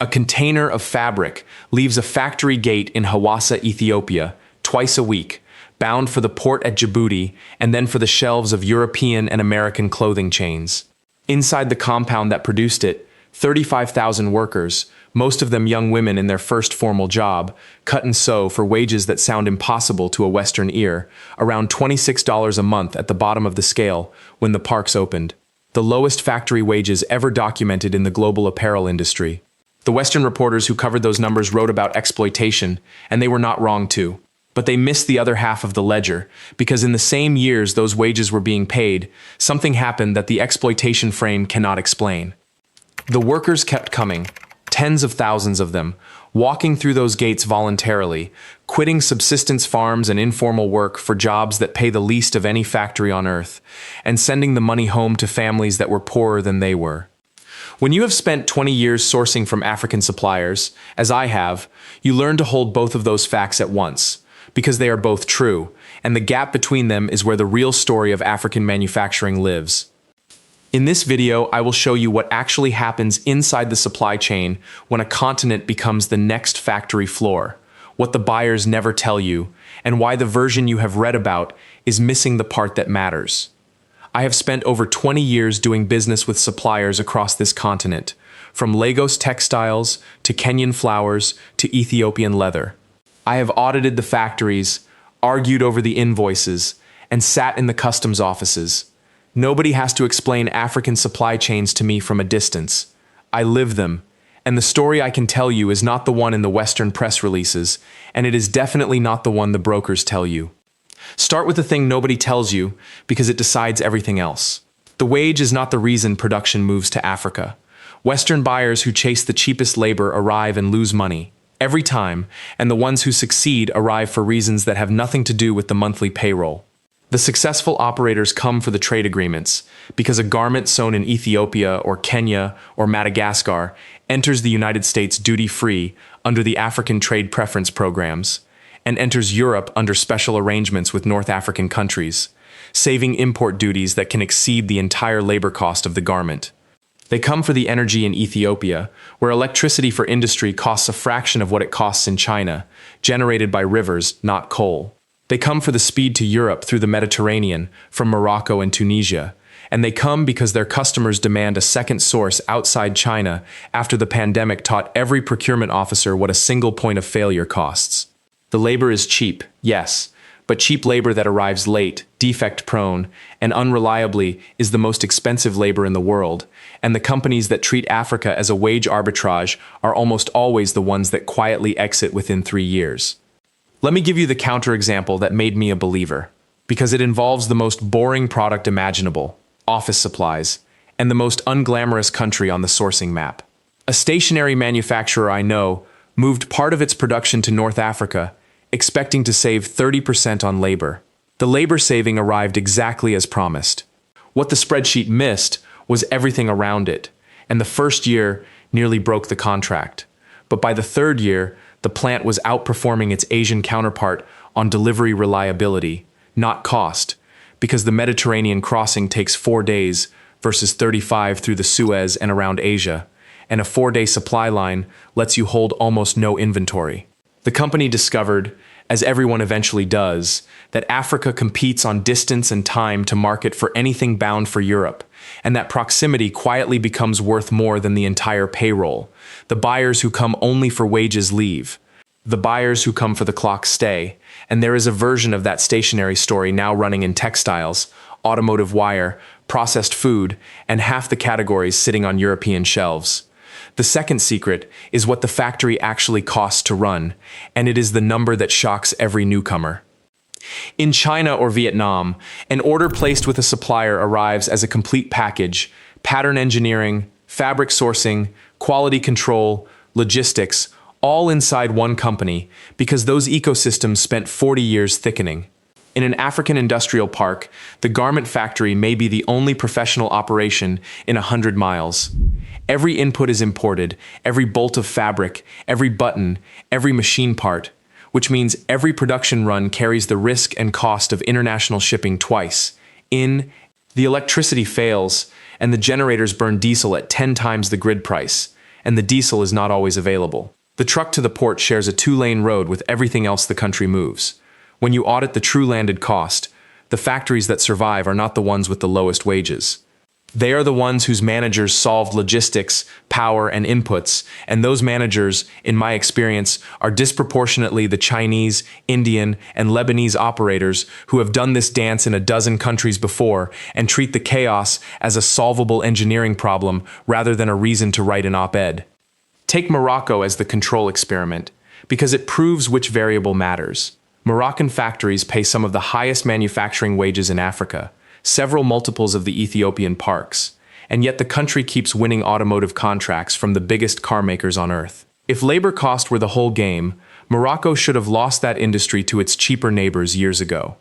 A container of fabric leaves a factory gate in Hawassa, Ethiopia, twice a week, bound for the port at Djibouti and then for the shelves of European and American clothing chains. Inside the compound that produced it, 35,000 workers, most of them young women in their first formal job, cut and sew for wages that sound impossible to a Western ear, around $26 a month at the bottom of the scale when the parks opened. The lowest factory wages ever documented in the global apparel industry. The Western reporters who covered those numbers wrote about exploitation, and they were not wrong too. But they missed the other half of the ledger, because in the same years those wages were being paid, something happened that the exploitation frame cannot explain. The workers kept coming, tens of thousands of them, walking through those gates voluntarily, quitting subsistence farms and informal work for jobs that pay the least of any factory on earth, and sending the money home to families that were poorer than they were. When you have spent 20 years sourcing from African suppliers, as I have, you learn to hold both of those facts at once, because they are both true, and the gap between them is where the real story of African manufacturing lives. In this video, I will show you what actually happens inside the supply chain when a continent becomes the next factory floor, what the buyers never tell you, and why the version you have read about is missing the part that matters. I have spent over 20 years doing business with suppliers across this continent, from Lagos textiles to Kenyan flowers to Ethiopian leather. I have audited the factories, argued over the invoices, and sat in the customs offices. Nobody has to explain African supply chains to me from a distance. I live them, and the story I can tell you is not the one in the Western press releases, and it is definitely not the one the brokers tell you. Start with the thing nobody tells you, because it decides everything else. The wage is not the reason production moves to Africa. Western buyers who chase the cheapest labor arrive and lose money, every time, and the ones who succeed arrive for reasons that have nothing to do with the monthly payroll. The successful operators come for the trade agreements, because a garment sewn in Ethiopia or Kenya or Madagascar enters the United States duty-free under the African trade preference programs, and enters Europe under special arrangements with North African countries, saving import duties that can exceed the entire labor cost of the garment. They come for the energy in Ethiopia, where electricity for industry costs a fraction of what it costs in China, generated by rivers, not coal. They come for the speed to Europe through the Mediterranean, from Morocco and Tunisia, and they come because their customers demand a second source outside China after the pandemic taught every procurement officer what a single point of failure costs. The labor is cheap, yes, but cheap labor that arrives late, defect-prone, and unreliably is the most expensive labor in the world, and the companies that treat Africa as a wage arbitrage are almost always the ones that quietly exit within 3 years. Let me give you the counterexample that made me a believer, because it involves the most boring product imaginable, office supplies, and the most unglamorous country on the sourcing map. A stationery manufacturer I know moved part of its production to North Africa, expecting to save 30% on labor. The labor saving arrived exactly as promised. What the spreadsheet missed was everything around it, and the first year nearly broke the contract. But by the third year, the plant was outperforming its Asian counterpart on delivery reliability, not cost, because the Mediterranean crossing takes 4 days versus 35 through the Suez and around Asia, and a 4-day supply line lets you hold almost no inventory. The company discovered, as everyone eventually does, that Africa competes on distance and time to market for anything bound for Europe, and that proximity quietly becomes worth more than the entire payroll. The buyers who come only for wages leave. The buyers who come for the clock stay, and there is a version of that stationery story now running in textiles, automotive wire, processed food, and half the categories sitting on European shelves. The second secret is what the factory actually costs to run, and it is the number that shocks every newcomer. In China or Vietnam, an order placed with a supplier arrives as a complete package: pattern engineering, fabric sourcing, quality control, logistics, all inside one company, because those ecosystems spent 40 years thickening. In an African industrial park, the garment factory may be the only professional operation in 100 miles. Every input is imported, every bolt of fabric, every button, every machine part, which means every production run carries the risk and cost of international shipping twice. The electricity fails, and the generators burn diesel at 10 times the grid price, and the diesel is not always available. The truck to the port shares a two-lane road with everything else the country moves. When you audit the true landed cost, the factories that survive are not the ones with the lowest wages. They are the ones whose managers solved logistics, power, and inputs, and those managers, in my experience, are disproportionately the Chinese, Indian, and Lebanese operators who have done this dance in a dozen countries before and treat the chaos as a solvable engineering problem rather than a reason to write an op-ed. Take Morocco as the control experiment, because it proves which variable matters. Moroccan factories pay some of the highest manufacturing wages in Africa, several multiples of the Ethiopian parks, and yet the country keeps winning automotive contracts from the biggest car makers on earth. If labor cost were the whole game, Morocco should have lost that industry to its cheaper neighbors years ago.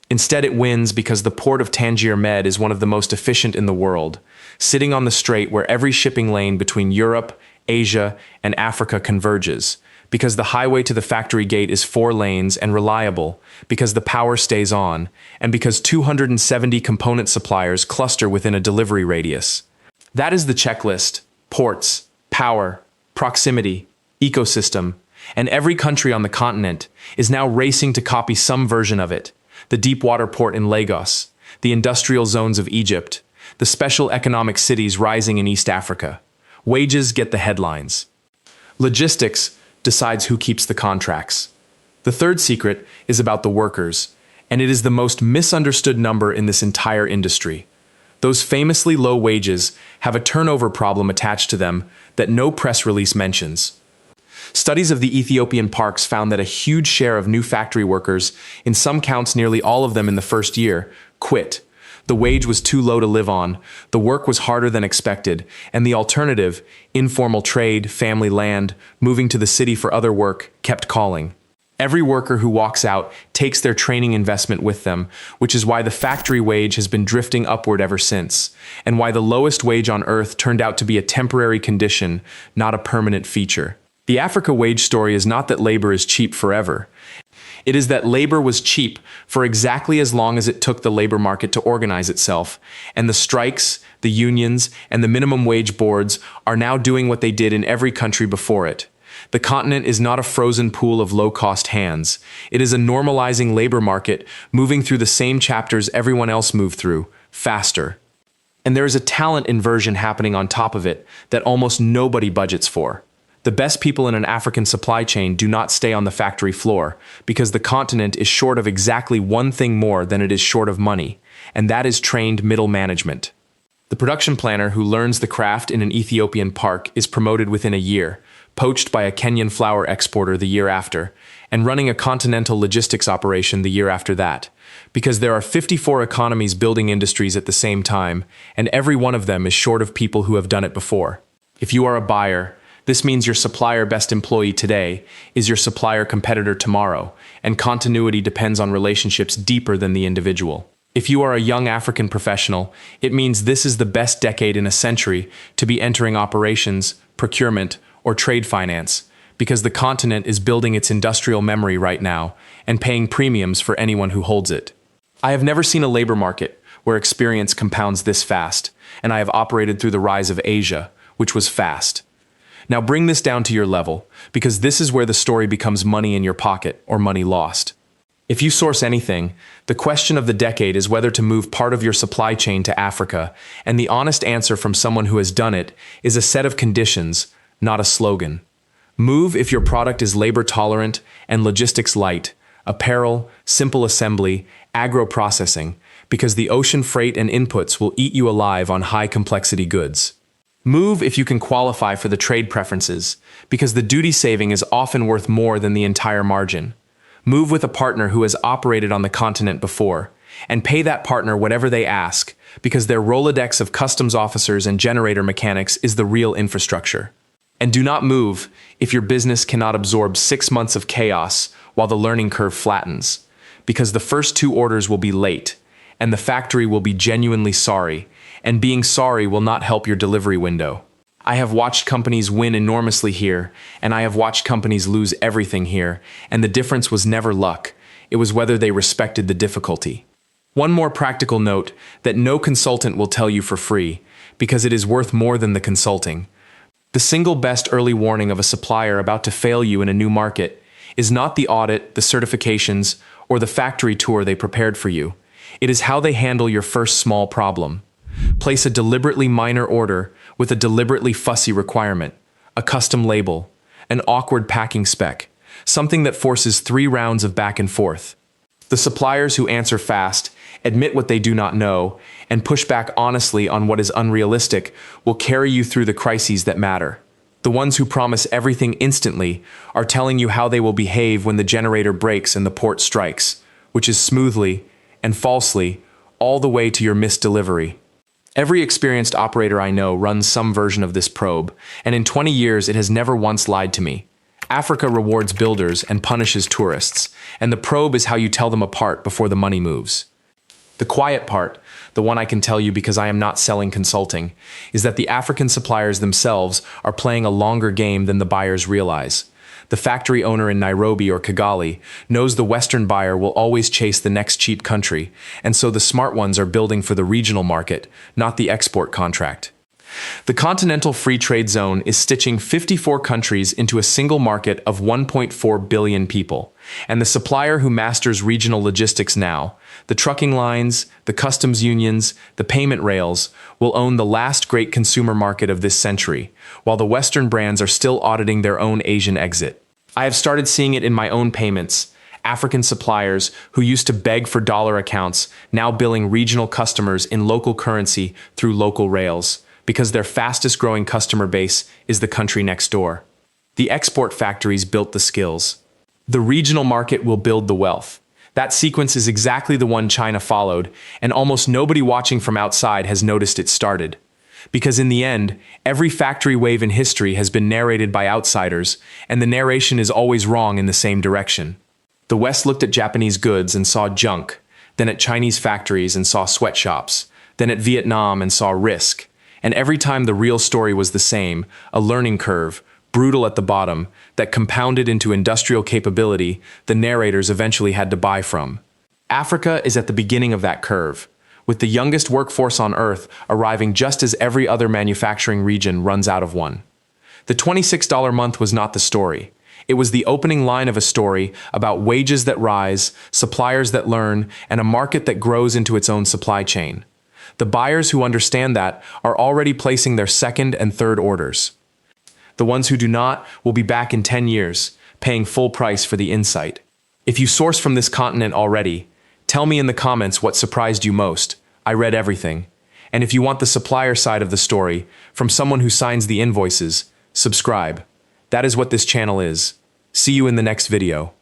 Instead, it wins because the port of Tangier Med is one of the most efficient in the world, sitting on the strait where every shipping lane between Europe, Asia, and Africa converges, because the highway to the factory gate is 4 lanes and reliable, because the power stays on, and because 270 component suppliers cluster within a delivery radius. That is the checklist: ports, power, proximity, ecosystem, and every country on the continent is now racing to copy some version of it. The deep water port in Lagos, the industrial zones of Egypt, the special economic cities rising in East Africa. Wages get the headlines. Logistics decides who keeps the contracts. The third secret is about the workers, and it is the most misunderstood number in this entire industry. Those famously low wages have a turnover problem attached to them that no press release mentions. Studies of the Ethiopian parks found that a huge share of new factory workers, in some counts nearly all of them in the first year, quit. The wage was too low to live on, the work was harder than expected, and the alternative, informal trade, family land, moving to the city for other work, kept calling. Every worker who walks out takes their training investment with them, which is why the factory wage has been drifting upward ever since, and why the lowest wage on earth turned out to be a temporary condition, not a permanent feature. The Africa wage story is not that labor is cheap forever. It is that labor was cheap for exactly as long as it took the labor market to organize itself, and the strikes, the unions, and the minimum wage boards are now doing what they did in every country before it. The continent is not a frozen pool of low-cost hands. It is a normalizing labor market moving through the same chapters everyone else moved through, faster. And there is a talent inversion happening on top of it that almost nobody budgets for. The best people in an African supply chain do not stay on the factory floor because the continent is short of exactly one thing more than it is short of money, and that is trained middle management. The production planner who learns the craft in an Ethiopian park is promoted within a year, poached by a Kenyan flour exporter the year after, and running a continental logistics operation the year after that, because there are 54 economies building industries at the same time, and every one of them is short of people who have done it before. If you are a buyer, this means your supplier best employee today is your supplier competitor tomorrow, and continuity depends on relationships deeper than the individual. If you are a young African professional, it means this is the best decade in a century to be entering operations, procurement, or trade finance, because the continent is building its industrial memory right now and paying premiums for anyone who holds it. I have never seen a labor market where experience compounds this fast, and I have operated through the rise of Asia, which was fast. Now bring this down to your level, because this is where the story becomes money in your pocket or money lost. If you source anything, the question of the decade is whether to move part of your supply chain to Africa, and the honest answer from someone who has done it is a set of conditions, not a slogan. Move if your product is labor tolerant and logistics light, apparel, simple assembly, agro-processing, because the ocean freight and inputs will eat you alive on high complexity goods. Move if you can qualify for the trade preferences, because the duty saving is often worth more than the entire margin. Move with a partner who has operated on the continent before, and pay that partner whatever they ask, because their Rolodex of customs officers and generator mechanics is the real infrastructure. And do not move if your business cannot absorb 6 months of chaos while the learning curve flattens, because the first 2 orders will be late, and the factory will be genuinely sorry, and being sorry will not help your delivery window. I have watched companies win enormously here, and I have watched companies lose everything here, and the difference was never luck, it was whether they respected the difficulty. One more practical note that no consultant will tell you for free, because it is worth more than the consulting. The single best early warning of a supplier about to fail you in a new market is not the audit, the certifications, or the factory tour they prepared for you. It is how they handle your first small problem. Place a deliberately minor order with a deliberately fussy requirement, a custom label, an awkward packing spec, something that forces 3 rounds of back and forth. The suppliers who answer fast, admit what they do not know, and push back honestly on what is unrealistic will carry you through the crises that matter. The ones who promise everything instantly are telling you how they will behave when the generator breaks and the port strikes, which is smoothly and falsely all the way to your missed delivery. Every experienced operator I know runs some version of this probe, and in 20 years it has never once lied to me. Africa rewards builders and punishes tourists, and the probe is how you tell them apart before the money moves. The quiet part, the one I can tell you because I am not selling consulting, is that the African suppliers themselves are playing a longer game than the buyers realize. The factory owner in Nairobi or Kigali knows the Western buyer will always chase the next cheap country, and so the smart ones are building for the regional market, not the export contract. The Continental Free Trade Zone is stitching 54 countries into a single market of 1.4 billion people, and the supplier who masters regional logistics now, the trucking lines, the customs unions, the payment rails, will own the last great consumer market of this century, while the Western brands are still auditing their own Asian exit. I have started seeing it in my own payments. African suppliers who used to beg for dollar accounts now billing regional customers in local currency through local rails, because their fastest growing customer base is the country next door. The export factories built the skills. The regional market will build the wealth. That sequence is exactly the one China followed, and almost nobody watching from outside has noticed it started. Because in the end, every factory wave in history has been narrated by outsiders, and the narration is always wrong in the same direction. The West looked at Japanese goods and saw junk, then at Chinese factories and saw sweatshops, then at Vietnam and saw risk. And every time the real story was the same, a learning curve, brutal at the bottom, that compounded into industrial capability the narrators eventually had to buy from. Africa is at the beginning of that curve, with the youngest workforce on Earth arriving just as every other manufacturing region runs out of one. The $26 month was not the story. It was the opening line of a story about wages that rise, suppliers that learn, and a market that grows into its own supply chain. The buyers who understand that are already placing their second and third orders. The ones who do not will be back in 10 years, paying full price for the insight. If you source from this continent already, tell me in the comments what surprised you most. I read everything. And if you want the supplier side of the story, from someone who signs the invoices, subscribe. That is what this channel is. See you in the next video.